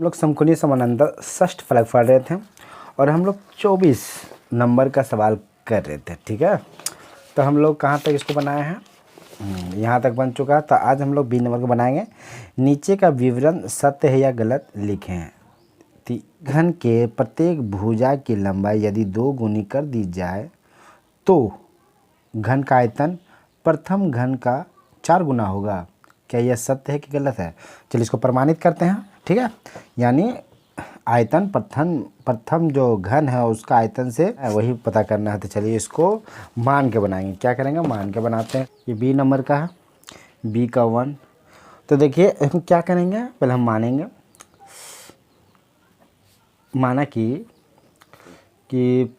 हम लोग समकोणीय समानांतर षष्ठ फलक पढ़ रहे थे और हम लोग 24 नंबर का सवाल कर रहे थे। ठीक है, तो हम लोग कहाँ तक इसको बनाए हैं, यहाँ तक बन चुका है। तो आज हम लोग 20 नंबर को बनाएंगे। नीचे का विवरण सत्य है या गलत लिखें। घन के प्रत्येक भुजा की लंबाई यदि 2 गुनी कर दी जाए तो घन का आयतन प्रथम घन का 4 गुना होगा। क्या यह सत्य है कि गलत है? चलिए इसको प्रमाणित करते हैं। ठीक है, यानी आयतन प्रथम जो घन है उसका आयतन से वही पता करना है। तो चलिए इसको मान के बनाएंगे। क्या करेंगे, मान के बनाते हैं। ये बी नंबर का है, बी का 1। तो देखिए हम क्या करेंगे, पहले हम मानेंगे। माना कि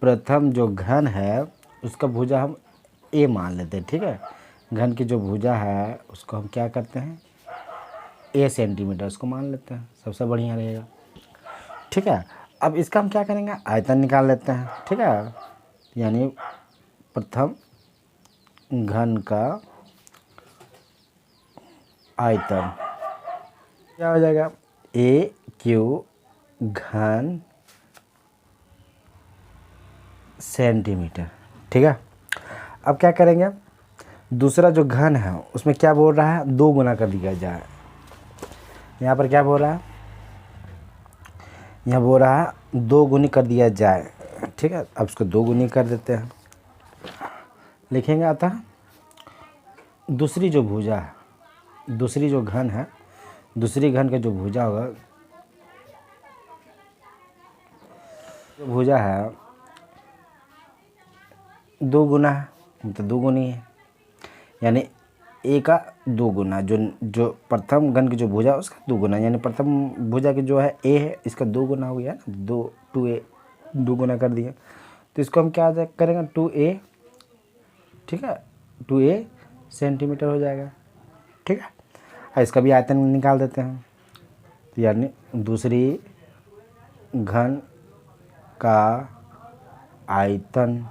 प्रथम जो घन है उसका भुजा हम ए मान लेते हैं। ठीक है, घन की जो भुजा है उसको हम क्या करते हैं, ए सेंटीमीटर उसको मान लेते हैं, सबसे बढ़िया रहेगा। ठीक है, अब इसका हम क्या करेंगे, आयतन निकाल लेते हैं। ठीक है, यानी प्रथम घन का आयतन क्या हो जाएगा, ए क्यू घन सेंटीमीटर। ठीक है, अब क्या करेंगे, दूसरा जो घन है उसमें क्या बोल रहा है, 2 गुना कर दिया जाए। यहाँ पर क्या बोल रहा है, यहाँ बोल रहा है 2 गुनी कर दिया जाए। ठीक है, अब उसको 2 गुनी कर देते हैं, लिखेंगे। अतः दूसरी जो भुजा है, दूसरी जो घन है, दूसरी घन का जो भुजा होगा, जो भुजा है 2 गुना है, मतलब 2 गुनी है, यानी ए का 2 गुना। जो प्रथम घन की जो भुजा है उसका 2 गुना, यानी प्रथम भुजा की जो है ए है, इसका 2 गुना हो गया ना, 2a 2 गुना कर दिया। तो इसको हम क्या करेंगे, 2a। ठीक है, 2a सेंटीमीटर हो जाएगा। ठीक है, और इसका भी आयतन निकाल देते हैं। तो यानी दूसरी घन का आयतन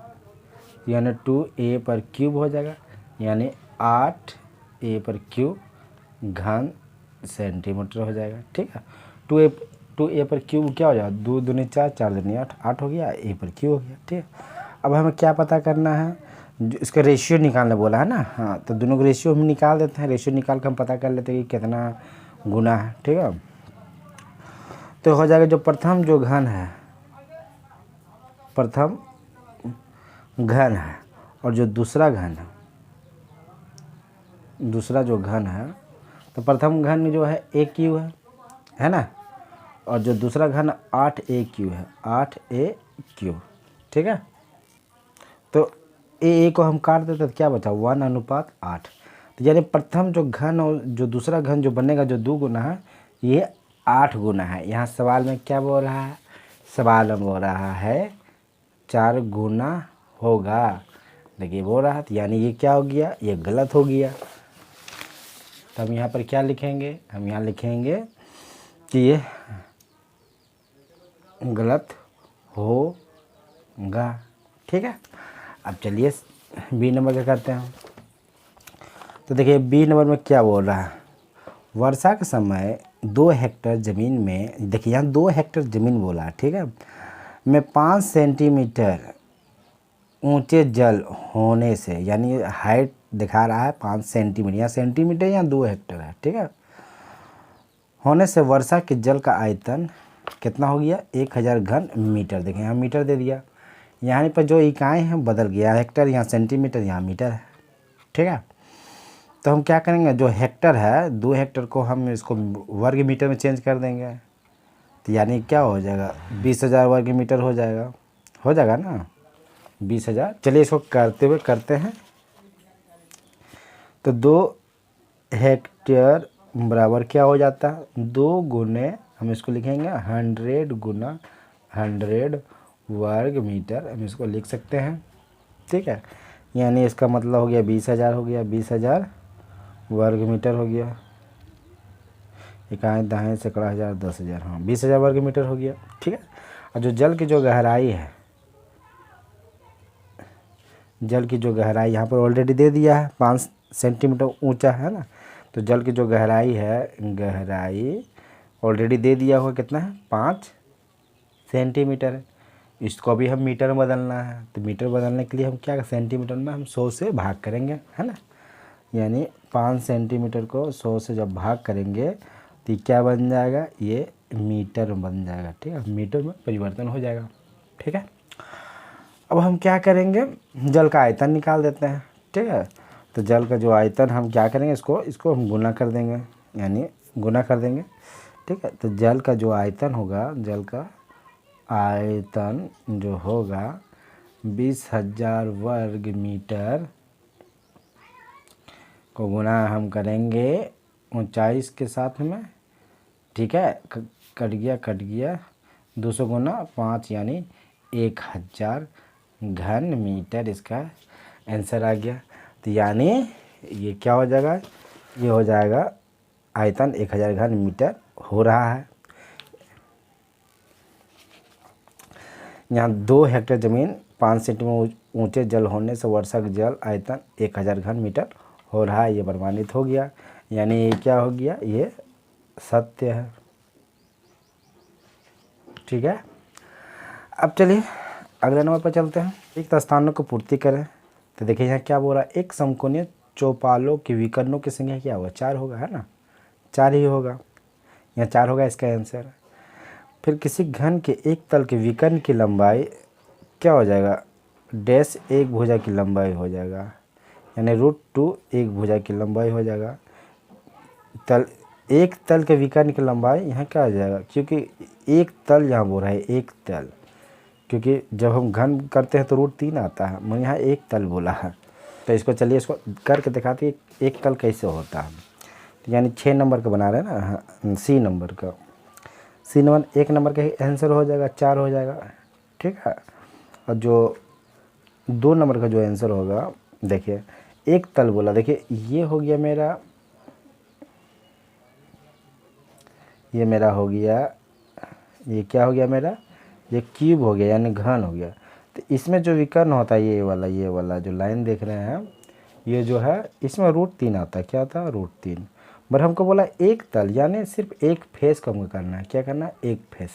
यानी 2a पर क्यूब हो जाएगा, यानी 8a पर क्यूब घन सेंटीमीटर हो जाएगा। ठीक है, 2a पर क्यूब क्या हो जाएगा, 2 दूनी 4, 4 दूनी 8, 8 हो गया, a पर क्यूब हो गया। ठीक है, अब हमें क्या पता करना है, जो इसका रेशियो निकालने बोला है ना। हाँ, तो दोनों का रेशियो हम निकाल देते हैं। रेशियो निकाल कर हम पता कर लेते हैं कि कितना गुना है। ठीक है, तो हो जाएगा जो प्रथम जो घन है, प्रथम घन है, और जो दूसरा घन है, दूसरा जो घन है, तो प्रथम घन जो है ए क्यू है ना, और जो दूसरा घन 8a क्यू है, 8a क्यू। ठीक है, तो ए को हम काट देते तो क्या बचा, 1:8। तो यानी प्रथम जो घन और जो दूसरा घन जो बनेगा, जो 2 गुना है, ये 8 गुना है। यहाँ सवाल में क्या बोल रहा है, सवाल में बोल रहा है 4 गुना होगा। देखिए बोल रहा है, तो यानी ये क्या हो गया, ये गलत हो गया। तो हम यहाँ पर क्या लिखेंगे, हम यहाँ लिखेंगे कि ये गलत होगा। ठीक है, अब चलिए बी नंबर का करते हैं। तो देखिए बी नंबर में क्या बोल रहा है, वर्षा के समय 2 हेक्टेयर ज़मीन में, देखिए यहाँ 2 हेक्टेयर ज़मीन बोला है। ठीक है, में 5 सेंटीमीटर ऊंचे जल होने से, यानी हाइट दिखा रहा है 5 सेंटीमीटर, या सेंटीमीटर या 2 हेक्टेयर है। ठीक है, होने से वर्षा के जल का आयतन कितना हो गया, 1000 घन मीटर। देखें यहाँ मीटर दे दिया, यहाँ पर जो इकाई हैं बदल गया, हेक्टर यहाँ सेंटीमीटर यहाँ मीटर है। ठीक है, तो हम क्या करेंगे, जो हेक्टर है 2 हेक्टर को हम इसको वर्ग मीटर में चेंज कर देंगे। तो यानी क्या हो जाएगा, 20,000 वर्ग मीटर हो जाएगा ना, 20,000। चलिए इसको करते हैं। तो 2 हेक्टेयर बराबर क्या हो जाता है, 2 गुने, हम इसको लिखेंगे 100 गुना 100 वर्ग मीटर, हम इसको लिख सकते हैं। ठीक है, यानी इसका मतलब हो गया 20,000 हो गया, 20,000 वर्ग मीटर हो गया। इकाई दाएं सैकड़ा हज़ार 10,000, हाँ 20,000 वर्ग मीटर हो गया। ठीक है, और जो जल की जो गहराई है, जल की जो गहराई यहाँ पर ऑलरेडी दे दिया है, 5 सेंटीमीटर ऊंचा है ना, तो जल की जो गहराई है, गहराई ऑलरेडी दे दिया हुआ कितना है 5 सेंटीमीटर है। इसको भी हम मीटर में बदलना है, तो मीटर बदलने के लिए हम क्या सेंटीमीटर में हम 100 से भाग करेंगे, है ना। यानी 5 सेंटीमीटर को 100 से जब भाग करेंगे तो क्या बन जाएगा, ये मीटर बन जाएगा। ठीक है, मीटर में परिवर्तन हो जाएगा। ठीक है, अब हम क्या करेंगे, जल का आयतन निकाल देते हैं। ठीक है, तो जल का जो आयतन हम क्या करेंगे, इसको हम गुना कर देंगे, यानी गुना कर देंगे। ठीक है, तो जल का जो आयतन होगा, जल का आयतन जो होगा 20,000 वर्ग मीटर को गुना हम करेंगे ऊंचाई के साथ में। ठीक है, कट गया 200 गुना 5 यानी 1,000 घन मीटर इसका आंसर आ गया। तो यानी ये क्या हो जाएगा, ये हो जाएगा आयतन 1,000 घन मीटर हो रहा है। यहाँ 2 हेक्टेयर ज़मीन 5 सेंटीमीटर ऊंचे जल होने से वर्षा का जल आयतन 1,000 घन मीटर हो रहा है, ये प्रमाणित हो गया। यानी ये क्या हो गया, ये सत्य है। ठीक है, अब चलिए अगले नंबर पर चलते हैं। एक स्थानों को पूर्ति करें। तो देखिए यहाँ क्या बोल रहा है, एक समकोणीय चौपालों के विकर्णों की संख्या क्या होगा, 4 होगा, है ना, 4 ही होगा, यहाँ 4 होगा इसका आंसर। फिर किसी घन के एक तल के विकर्ण की लंबाई क्या हो जाएगा, डैश एक भुजा की लंबाई हो जाएगा, यानी √2 एक भुजा की लंबाई हो जाएगा। एक तल के विकर्ण की लंबाई यहाँ क्या हो जाएगा, क्योंकि एक तल यहाँ बोल रहा है, एक तल, क्योंकि जब हम घन करते हैं तो √3 आता है, मैं यहाँ एक तल बोला है। तो इसको चलिए इसको करके दिखाते हैं एक तल कैसे होता है। तो यानी 6 नंबर का बना रहे हैं ना, सी नंबर का, सी नंबर 1 नंबर का आंसर हो जाएगा, 4 हो जाएगा। ठीक है, और जो 2 नंबर का जो आंसर होगा, देखिए एक तल बोला, देखिए ये हो गया मेरा, ये मेरा हो गया, ये क्या हो गया मेरा, ये क्यूब हो गया यानी घन हो गया। तो इसमें जो विकर्ण होता है ये वाला जो लाइन देख रहे हैं, ये जो है इसमें √3 आता है, क्या आता है √3। बट हमको बोला एक तल, यानी सिर्फ एक फेस को हमको करना है, क्या करना है, एक फेस,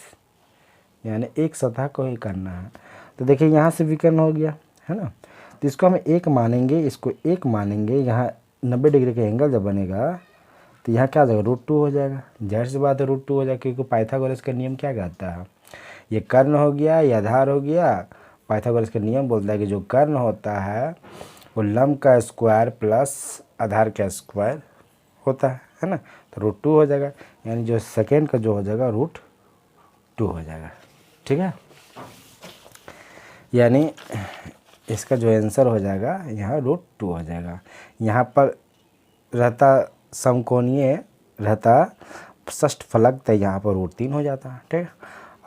यानी एक सतह को ही करना है। तो देखिए यहाँ से विकर्ण हो गया, है ना, तो इसको हम एक मानेंगे, इसको एक मानेंगे। यहाँ 90 डिग्री का एंगल जब बनेगा तो यहाँ क्या हो जाएगा, √2 हो जाएगा। जाहिर सी बात है √2 हो जाएगा, क्योंकि पाइथागोरस का नियम क्या कहता है, ये कर्ण हो गया, ये आधार हो गया। पाइथागोरस का नियम बोलता है कि जो कर्ण होता है वो लंब का स्क्वायर प्लस आधार का स्क्वायर होता है ना, तो √2 हो जाएगा, यानी जो सेकेंड का जो हो जाएगा √2 हो जाएगा। ठीक है, यानी इसका जो आंसर हो जाएगा यहाँ √2 हो जाएगा। यहाँ पर रहता समकोणीय रहता षष्ठ फलक, तो यहाँ पर √3 हो जाता है। ठीक है,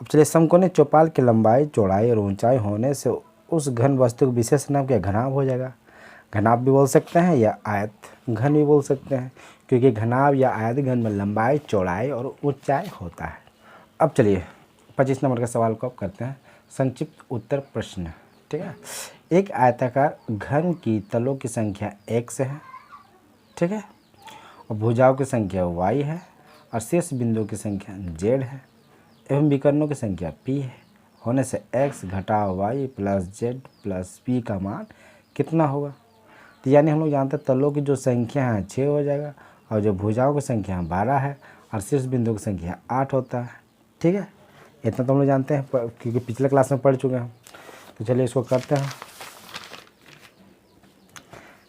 अब चलिए समकोणीय चौपाल की लंबाई, चौड़ाई और ऊंचाई होने से उस घन वस्तु का विशेष नाम क्या, घनाभ हो जाएगा। घनाभ भी बोल सकते हैं या आयत घन भी बोल सकते हैं, क्योंकि घनाभ या आयत घन में लंबाई, चौड़ाई और ऊंचाई होता है। अब चलिए 25 नंबर का सवाल को अब करते हैं, संक्षिप्त उत्तर प्रश्न। ठीक है, एक आयताकार घन की तलों की संख्या x है, ठीक है, और भुजाओं की संख्या y है, और शेष बिंदुओं की संख्या z है, एवं विकर्णों की संख्या p है, होने से x घटाव y plus z plus p का मान कितना होगा। तो यानी हम लोग जानते हैं तलों की जो संख्या है 6 हो जाएगा, और जो भुजाओं की संख्या 12 है, और शीर्ष बिंदु की संख्या 8 होता है। ठीक है, इतना तो हम लोग जानते हैं क्योंकि पिछले क्लास में पढ़ चुके हैं। तो चलिए इसको करते हैं।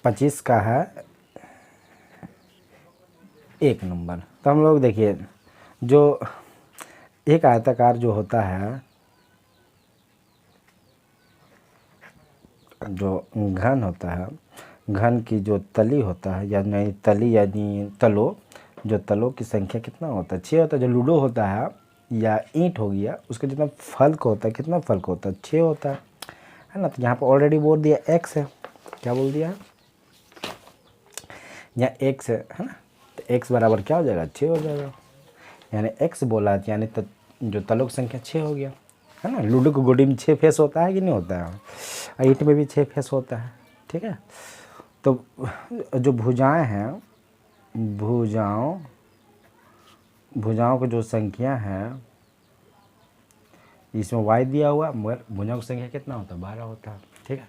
25 का है 1 नंबर। तो हम लोग देखिए जो एक आयताकार जो होता है, जो घन होता है, घन की जो तली होता है, यानी तली यानी तलो, जो तलों की संख्या कितना होता है, 6 होता है। जो लूडो होता है या ईंट हो गया, उसका जितना फल्क होता है, कितना फल्क होता है, 6 होता है ना। तो यहाँ पर ऑलरेडी बोल दिया x है, क्या बोल दिया है, यहाँ x है ना, तो x बराबर क्या हो जाएगा, 6 हो जाएगा। यानी x बोला यानी जो तलों की संख्या 6 हो गया, है ना। लूडो की गोटी में 6 फेस होता है कि नहीं होता है, ईंट में भी 6 फेस होता है। ठीक है, तो जो भुजाएं हैं, भुजाओं भुजाओं की जो संख्या है इसमें y दिया हुआ, मगर भुजाओं की संख्या कितना होता है 12 होता है, ठीक है।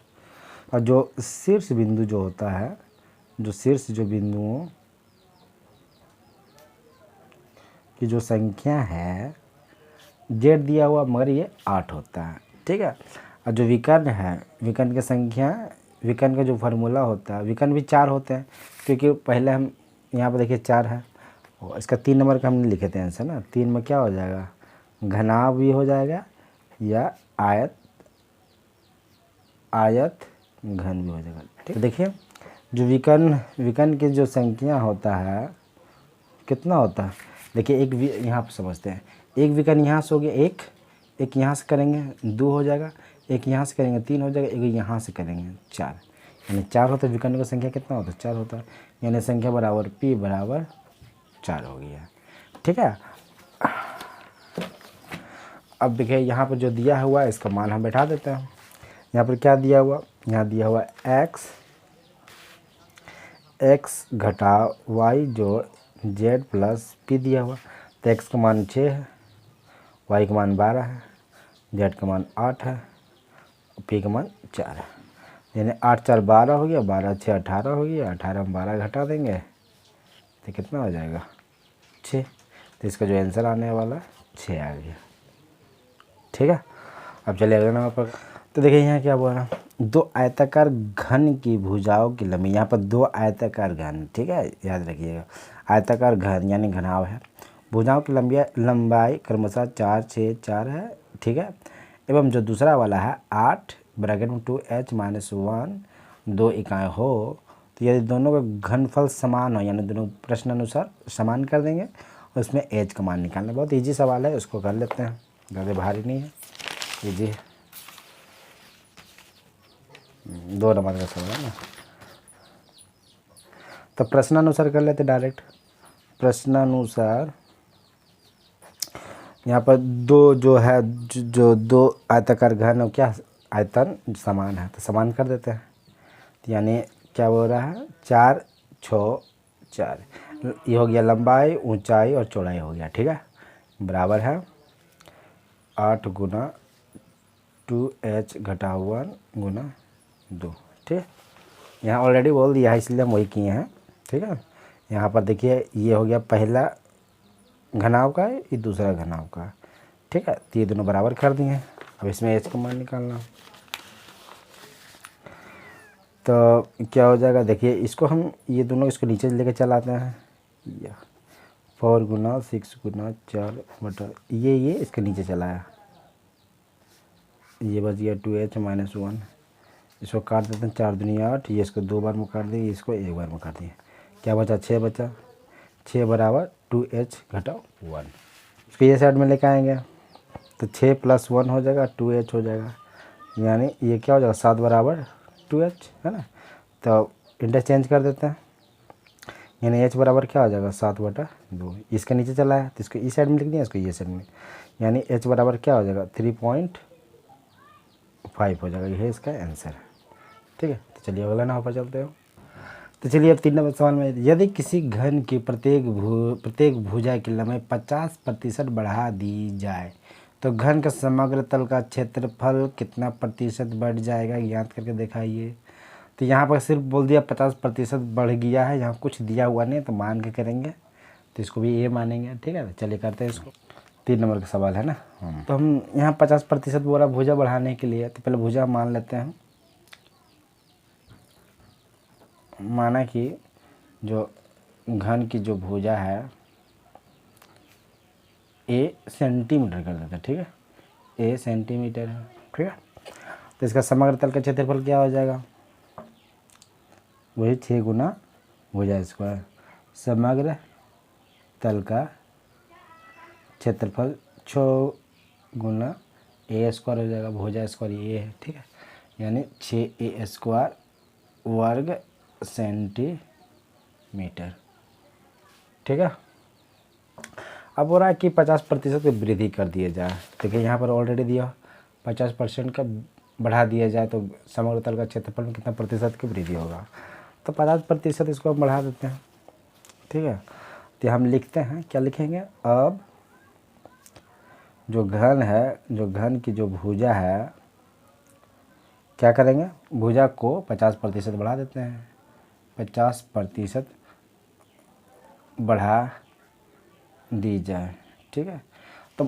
और जो शीर्ष बिंदु जो होता है, जो शीर्ष जो बिंदुओं की जो संख्या है z दिया हुआ, मगर ये 8 होता है, ठीक है। और जो विकर्ण है, विकर्ण की संख्या, विकर्ण का जो फार्मूला होता है, विकर्ण भी 4 होते हैं, क्योंकि पहले हम यहाँ पर देखिए 4 है और इसका 3 नंबर का हमने लिखे थे आंसर ना। 3 में क्या हो जाएगा, घनाभ भी हो जाएगा या आयत, आयत घन भी हो जाएगा, ठीक। तो देखिए जो विकर्ण की जो संख्या होता है कितना होता है, देखिए एक यहाँ पर समझते हैं, एक विकर्ण यहाँ से हो गया, एक यहाँ से करेंगे 2 हो जाएगा, एक यहाँ से करेंगे 3 हो जाएगा, एक यहाँ से करेंगे 4, यानी 4 होता है। विकर्ण की संख्या कितना होता है 4 होता है, यानी संख्या बराबर p बराबर 4 हो गया, ठीक है। अब देखिए यहाँ पर जो दिया हुआ है इसका मान हम बैठा देते हैं। यहाँ पर क्या दिया हुआ, यहाँ दिया हुआ x घटा y जो z प्लस p दिया हुआ, तो x का मान 6 है, y का मान 12 है, z का मान 8 है, p का मान 4 है, यानी 8 4 12 हो गया, 12 6 18 हो गया, 18 में 12 घटा देंगे तो कितना हो जाएगा 6। तो इसका जो आंसर आने वाला 6 आ गया, ठीक है। अब चलिए अगले नंबर पर। तो देखिए यहाँ क्या बोल रहा है, 2 आयताकार घन की भुजाओं की लंबाई, यहाँ पर 2 आयताकार घन, ठीक है, याद रखिएगा। आयताकार घन यानी घनाव है, भुजाओं की लंबाई क्रमशः 4 6 4 है, ठीक है। एवं जो दूसरा वाला है 8 ब्रैकेट में 2h - 1 2 इकाई हो, तो यदि दोनों का घनफल समान हो, यानी दोनों प्रश्न अनुसार समान कर देंगे और उसमें h का मान निकालना। बहुत ईजी सवाल है, उसको कर लेते हैं, ज़्यादा भारी नहीं है, ईजी है। 2 नंबर का सवाल है ना, तो प्रश्नानुसार कर लेते डायरेक्ट। प्रश्नानुसार यहाँ पर 2 जो है, जो 2 आयताकार घन हो, क्या आयतन समान है, तो समान कर देते हैं। तो यानी क्या बोल रहा है 4 6 4, ये हो गया लंबाई, ऊंचाई और चौड़ाई हो गया, ठीक है, बराबर है 8 गुना 2h घटा 1 गुना 2, ठीक है। यहाँ ऑलरेडी बोल दिया है इसलिए हम वही किए हैं, ठीक है। यहाँ पर देखिए ये हो गया पहला घनाव का, ये दूसरा घनाव का, ठीक है। तो ये दोनों बराबर कर दिए। अब इसमें h का मान निकालना, तो क्या हो जाएगा, देखिए इसको हम ये दोनों इसको नीचे लेके चलाते हैं, या 4 गुना 6 गुना 4 बटा ये इसके नीचे चलाया, ये बच गया 2h - 1, इसको काट देते हैं 4 दूनी 8, ये इसको 2 बार में काट दिए, इसको 1 बार में काट दिए, क्या बचा 6 बचा, 6 बराबर 2h घटा 1, इसको ये साइड में लेके आएंगे तो 6 + 1 हो जाएगा 2h हो जाएगा, यानी ये क्या हो जाएगा 7 बराबर 2h, है ना। तो इंटरचेंज कर देते हैं, यानी h बराबर क्या हो जाएगा 7/2, इसके नीचे चला है तो इसको इस साइड में लिख दिया, इसको ये साइड में, यानी h बराबर क्या हो जाएगा 3.5 हो जाएगा, ये इसका आंसर है, ठीक है। तो चलिए अगला नंबर पर चलते हो। तो चलिए अब 3 नंबर सवाल में, यदि किसी घन की प्रत्येक भुजा की लंबाई 50% बढ़ा दी जाए तो घन का समग्र तल का क्षेत्रफल कितना प्रतिशत बढ़ जाएगा, याद करके दिखाइए। तो यहाँ पर सिर्फ बोल दिया 50% बढ़ गया है, यहाँ कुछ दिया हुआ नहीं, तो मान के करेंगे, तो इसको भी ये मानेंगे, ठीक है। चलिए करते हैं इसको, 3 नंबर का सवाल है ना। तो हम यहाँ 50% बोला भुजा बढ़ाने के लिए, तो पहले भुजा मान लेते हैं। माना कि जो घन की जो भुजा है a सेंटीमीटर कर देते हैं, ठीक है, a सेंटीमीटर है, ठीक है। तो इसका समग्र तल का क्षेत्रफल क्या हो जाएगा, वही 6 गुना भुजा स्क्वायर, समग्र तल का क्षेत्रफल 6 गुना a स्क्वायर हो जाएगा, भुजा स्क्वायर ये है, ठीक है, यानी 6a स्क्वायर वर्ग सेंटीमीटर, ठीक है। अब हो रहा है कि 50% की वृद्धि कर दिया जाए, देखिए यहाँ पर ऑलरेडी दिया 50% का बढ़ा दिया जाए तो समग्र तल का क्षेत्रफल में कितना प्रतिशत की वृद्धि होगा, तो 50% इसको हम बढ़ा देते हैं, ठीक है। तो हम लिखते हैं, क्या लिखेंगे, अब जो घन है, जो घन की जो भुजा है, क्या करेंगे, भुजा को 50% बढ़ा देते हैं, 50% बढ़ा दी जाए। ठीक है, तो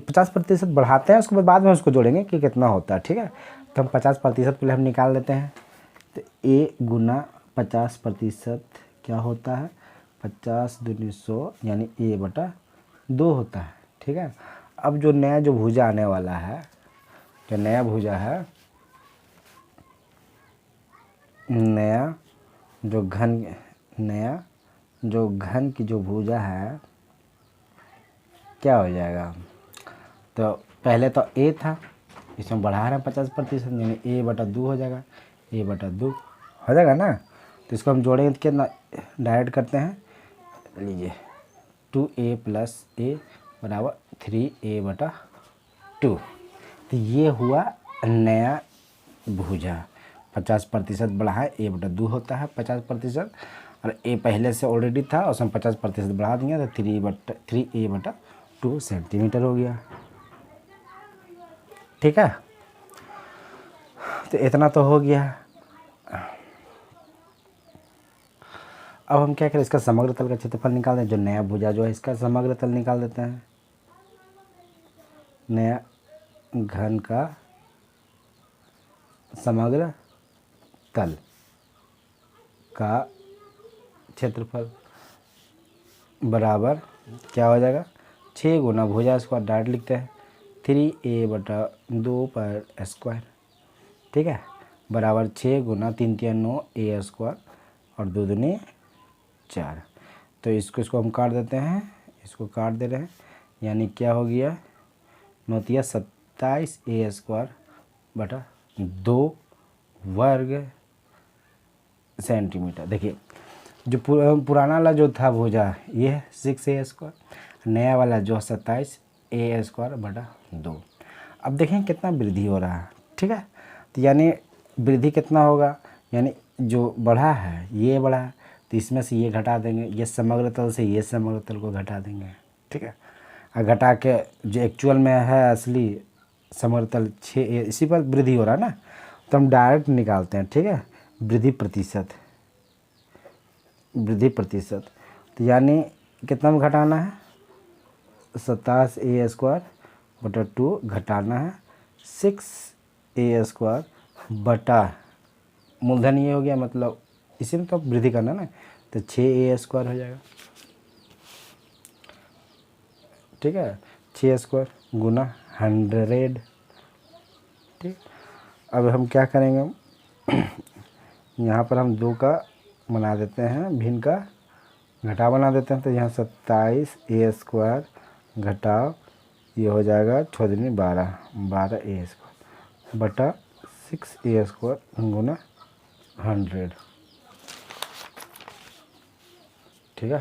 50% बढ़ाते हैं, उसके बाद में उसको जोड़ेंगे कि कितना होता है। ठीक है, तो हम 50% पहले हम निकाल लेते हैं। तो a गुना 50% क्या होता है, 50 दूनी 100 यानी a/2 होता है। ठीक है, अब जो नया जो भुजा आने वाला है, जो नया भुजा है, नया जो घन की जो भुजा है, क्या हो जाएगा, तो पहले तो a था, इसमें बढ़ा रहे हैं 50% यानी a/2 हो जाएगा, a/2 हो जाएगा ना। तो इसको हम जोड़ेंगे तो कितना, डायरेक्ट करते हैं, लीजिए 2a + a बराबर 3a/2। तो ये हुआ नया भुजा, 50% बढ़ा है, a/2 होता है 50%, और a पहले से ऑलरेडी था, उसमें 50% बढ़ा दिया तो 3a/2 सेंटीमीटर हो गया। ठीक है, तो इतना तो हो गया। अब हम क्या करें, इसका समग्र तल का क्षेत्रफल निकाल दें, जो नया भुजा जो है इसका समग्र तल निकाल देते हैं। नया घन का समग्र तल का क्षेत्रफल बराबर क्या हो जाएगा, 6 गुना भुजा स्क्वायर, डायरेक्ट लिखते हैं 3a/2 पर स्क्वायर। ठीक है, बराबर 6 गुना 3 × 9 a स्क्वायर और 2 दूनी 4। तो इसको हम काट देते हैं, इसको काट दे रहे हैं, यानी क्या हो गया, 9 × 27 a स्क्वायर बटा 2 वर्ग सेंटीमीटर। देखिए, जो पुराना वाला जो था भुजा, ये है 6a स्क्वायर, नया वाला जो 27 a स्क्वायर बटा 2। अब देखें कितना वृद्धि हो रहा है। ठीक है, तो यानी वृद्धि कितना होगा, यानी जो बढ़ा है ये बढ़ा है, तो इसमें से ये घटा देंगे, ये समग्र तल से ये समग्र तल को घटा देंगे। ठीक है, और घटा के जो एक्चुअल में है असली समग्र तल 6a, इसी पर वृद्धि हो रहा है ना, तो हम डायरेक्ट निकालते हैं। ठीक है, वृद्धि प्रतिशत, तो यानी कितना में घटाना है, 27a स्क्वायर बटा 2 घटाना है 6a स्क्वायर बटा, मूलधन ये हो गया, मतलब इसी में तो वृद्धि करना ना, तो 6a स्क्वायर हो जाएगा। ठीक है, 6 स्क्वायर गुना 100। ठीक, अब हम क्या करेंगे, यहाँ पर हम 2 का बना देते हैं, भिन्न का घटाव बना देते हैं, तो यहाँ 27a स्क्वायर घटाव ये हो जाएगा 6 दूनी 12, 12a स्क्वायर बटा 6a स्क्वायर गुना 100। ठीक है,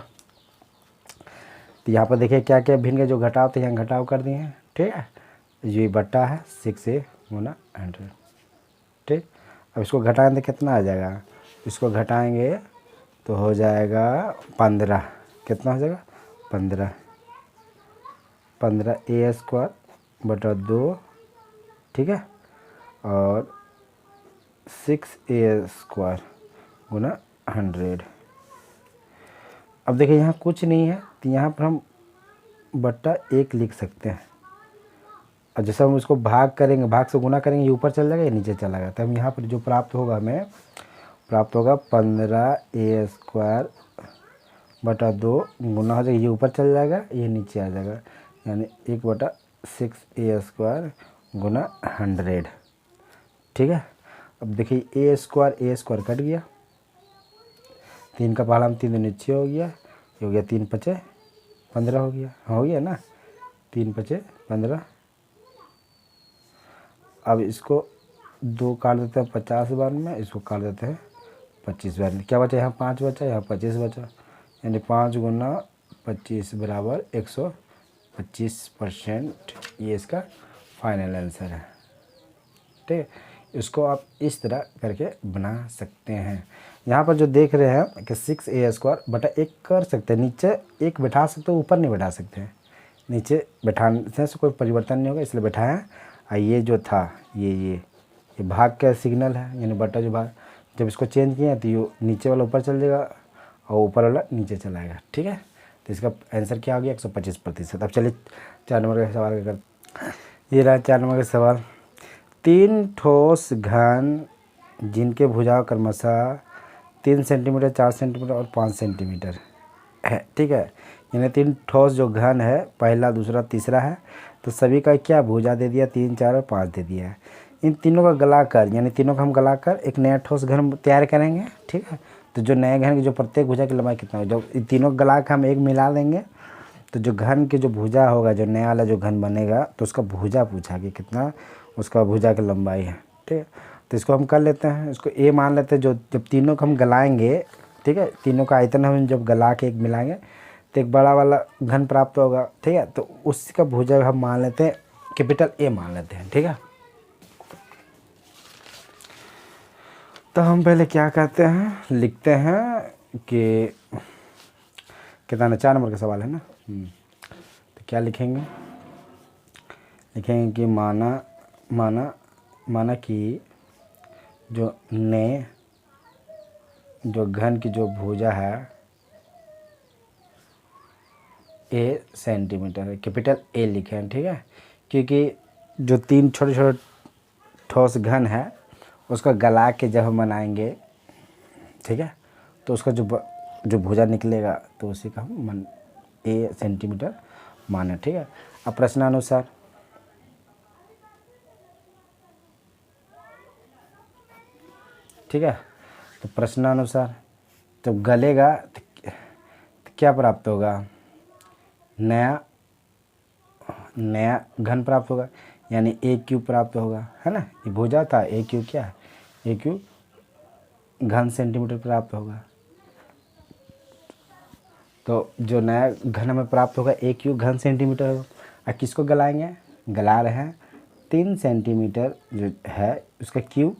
तो यहाँ पर देखिए क्या क्या भिन्न के जो घटाव थे, यहाँ घटाव कर दिए हैं। ठीक है, ये बटा है 6a गुना 100। ठीक, अब इसको घटाएंगे तो कितना आ जाएगा, इसको घटाएंगे तो हो जाएगा 15, कितना हो जाएगा 15a स्क्वायर बटा 2। ठीक है, और 6a स्क्वायर गुना 100। अब देखिए यहाँ कुछ नहीं है, तो यहाँ पर हम बट्टा 1 लिख सकते हैं, और जैसे हम इसको भाग करेंगे, भाग से गुना करेंगे, ये ऊपर चल जाएगा, ये नीचे चला गया, तो हम यहाँ पर जो प्राप्त होगा, हमें प्राप्त होगा 15a स्क्वायर बटा 2 गुना हो जाएगा, ये ऊपर चल जाएगा, ये नीचे आ जाएगा, यानी 1/6a स्क्वायर गुना 100। ठीक है, अब देखिए a स्क्वायर कट गया, 3 का पहाड़ा में 3 दूनी 6 हो गया, ये हो गया 3 × 5 = 15 हो गया ना, 3 × 5 = 15। अब इसको 2 काट देते हैं 50 बार में, इसको काट देते हैं 25 बार में, क्या बचा, यहाँ 5 बचा, यहाँ 25 बचा, यानी 5 गुना 25 बराबर 125%। ये इसका फाइनल आंसर है। ठीक है, इसको आप इस तरह करके बना सकते हैं। यहाँ पर जो देख रहे हैं कि 6a² बटा 1 कर सकते हैं, नीचे 1 बैठा सकते हो, ऊपर नहीं बैठा सकते हैं। नीचे बैठाने से कोई परिवर्तन नहीं होगा, इसलिए बैठाया। और ये जो था ये भाग का सिग्नल है, यानी बटा जो भाग, जब इसको चेंज किया तो ये नीचे वाला ऊपर चल जाएगा और ऊपर वाला नीचे चला आएगा। ठीक है, तो इसका आंसर क्या हो गया? 125%। अब चलिए 4 नंबर का सवाल कर। ये रहा 4 नंबर का सवाल। 3 ठोस घन जिनके भुजाओं क्रमशः 3 सेंटीमीटर, 4 सेंटीमीटर और 5 सेंटीमीटर है। ठीक है, यानी 3 ठोस जो घन है, पहला, दूसरा, तीसरा है, तो सभी का क्या भुजा दे दिया? 3, 4 और 5 दे दिया है। इन तीनों का गलाकर, यानी तीनों का हम गलाकर एक नया ठोस घन तैयार करेंगे। ठीक है, तो जो नए घन की जो प्रत्येक भुजा की लंबाई कितना होगा, जब इन तीनों को गला के हम एक मिला देंगे तो जो घन की जो भुजा होगा, जो नया वाला जो घन बनेगा, तो उसका भुजा पूछा कि कितना उसका भुजा की लंबाई है। ठीक है, तो इसको हम कर लेते हैं, इसको ए मान लेते हैं। जो जब तीनों को हम गलाएंगे, ठीक है, तीनों का आयतन हम जब गला के एक मिलाएंगे तो एक बड़ा वाला घन प्राप्त होगा। ठीक है, तो उसका भुजा हम मान लेते हैं कैपिटल ए मान लेते हैं। ठीक है, तो हम पहले क्या कहते हैं, लिखते हैं कि कितना 4 नंबर का सवाल है ना। तो क्या लिखेंगे? लिखेंगे कि माना कि जो घन की जो भुजा है ए सेंटीमीटर है, कैपिटल ए लिखे हैं। ठीक है, क्योंकि जो 3 छोटे छोटे ठोस घन है उसका गला के जब हम बनाएंगे, ठीक है, तो उसका जो भुजा निकलेगा तो उसी का हम ए सेंटीमीटर माने। ठीक है, अब प्रश्नानुसार ठीक है, तो प्रश्नानुसार जब गलेगा तो क्या प्राप्त होगा? नया घन प्राप्त होगा, यानी a³ प्राप्त होगा, है ना। ये भुजा था, a³ क्या है? a³ घन सेंटीमीटर प्राप्त होगा। तो जो नया घन हमें प्राप्त होगा a³ घन सेंटीमीटर होगा। और किसको गलाएंगे? गला रहे हैं 3 सेंटीमीटर जो है उसका क्यूब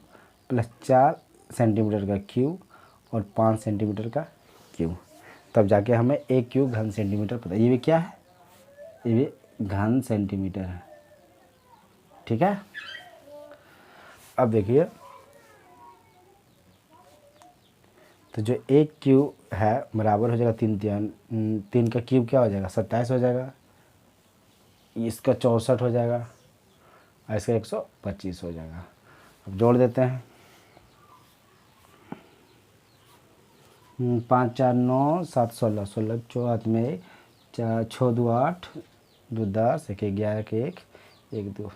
प्लस 4 सेंटीमीटर का क्यूब और 5 सेंटीमीटर का क्यूब, तब जाके हमें a³ घन सेंटीमीटर पता। ये भी क्या है? ये भी घन सेंटीमीटर है। ठीक है, अब देखिए, तो जो a³ है बराबर हो जाएगा 3 का क्यूब क्या हो जाएगा? 27 हो जाएगा, इसका 64 हो जाएगा और इसका 125 हो जाएगा। अब जोड़ देते हैं, 5, 4, 9, 7, 16, 16 चौ हाथ में 4, 6, 2, 8, 2, 10, 1, 11, 1, 1, 2,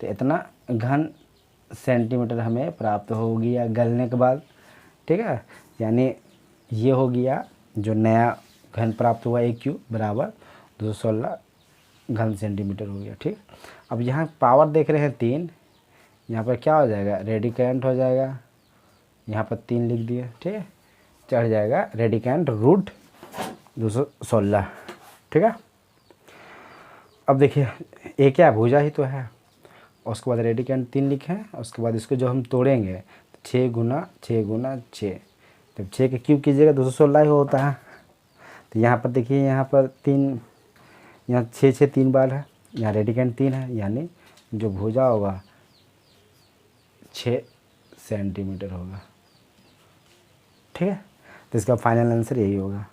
तो इतना घन सेंटीमीटर हमें प्राप्त हो गया गलने के बाद। ठीक है, यानी ये हो गया जो नया घन प्राप्त हुआ a³ बराबर 216 घन सेंटीमीटर हो गया। ठीक, अब यहाँ पावर देख रहे हैं 3, यहाँ पर क्या हो जाएगा? रेडिकेंट हो जाएगा, यहाँ पर 3 लिख दिए। ठीक है, चढ़ जाएगा रेडिकेंट रूट 216। ठीक है, अब देखिए ए क्या भुजा ही तो है, उसके बाद रेडिकेंट 3 लिखे हैं, उसके बाद इसको जो हम तोड़ेंगे 6 गुना 6 गुना 6, जब 6 के क्यूब कीजिएगा 216 ही होता है। तो यहाँ पर देखिए, यहाँ पर 3, यहाँ 6 6 3 बार है, यहाँ रेडिकेंट 3 है, यानी जो भुजा होगा 6 सेंटीमीटर होगा। ठीक है, तो इसका फाइनल आंसर यही होगा।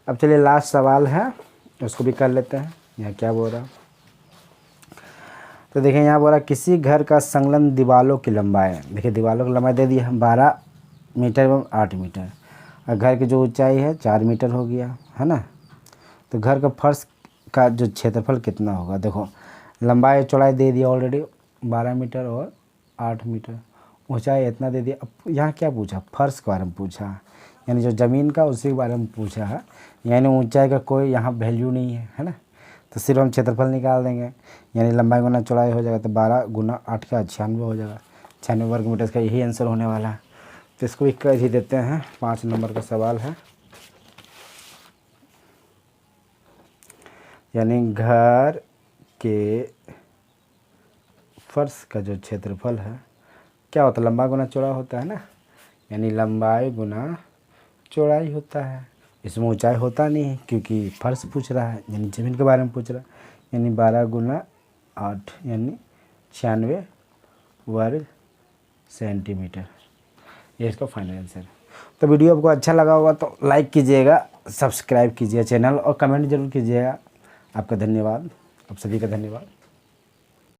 अब चलिए लास्ट सवाल है, उसको भी कर लेते हैं। यहाँ क्या बोल रहा, तो देखिए यहाँ बोल रहा किसी घर का संलग्न दीवारों की लंबाई, देखिए दीवारों की लंबाई दे दी है 12 मीटर एवं 8 मीटर, और घर की जो ऊंचाई है 4 मीटर हो गया, है ना। तो घर का फर्श का जो क्षेत्रफल कितना होगा? देखो लंबाई चौड़ाई दे दिया ऑलरेडी 12 मीटर और 8 मीटर, ऊंचाई इतना दे दिया। अब यहाँ क्या पूछा? फर्श के बारे में पूछा, यानी जो ज़मीन का उसी के बारे में पूछा है, यानी ऊंचाई का कोई यहाँ वैल्यू नहीं है ना। तो सिर्फ हम क्षेत्रफल निकाल देंगे, यानी लंबाई गुना चौड़ाई हो जाएगा, तो 12 गुना 8 का 96 हो जाएगा, 96 वर्ग मीटर का यही आंसर होने वाला है। तो इसको भी कर ही देते हैं, 5 नंबर का सवाल है। यानी घर के फर्श का जो क्षेत्रफल है क्या होता है, लंबा गुना चौड़ा होता है ना, यानी लंबाई गुना चौड़ाई होता है। इसमें ऊंचाई होता नहीं है क्योंकि फर्श पूछ रहा है, यानी ज़मीन के बारे में पूछ रहा है। यानी 12 गुना 8 यानी 96 वर्ग सेंटीमीटर, ये इसका फाइनल आंसर है। तो वीडियो आपको अच्छा लगा होगा तो लाइक कीजिएगा, सब्सक्राइब कीजिए चैनल और कमेंट जरूर कीजिएगा। आपका धन्यवाद, आप सभी का धन्यवाद।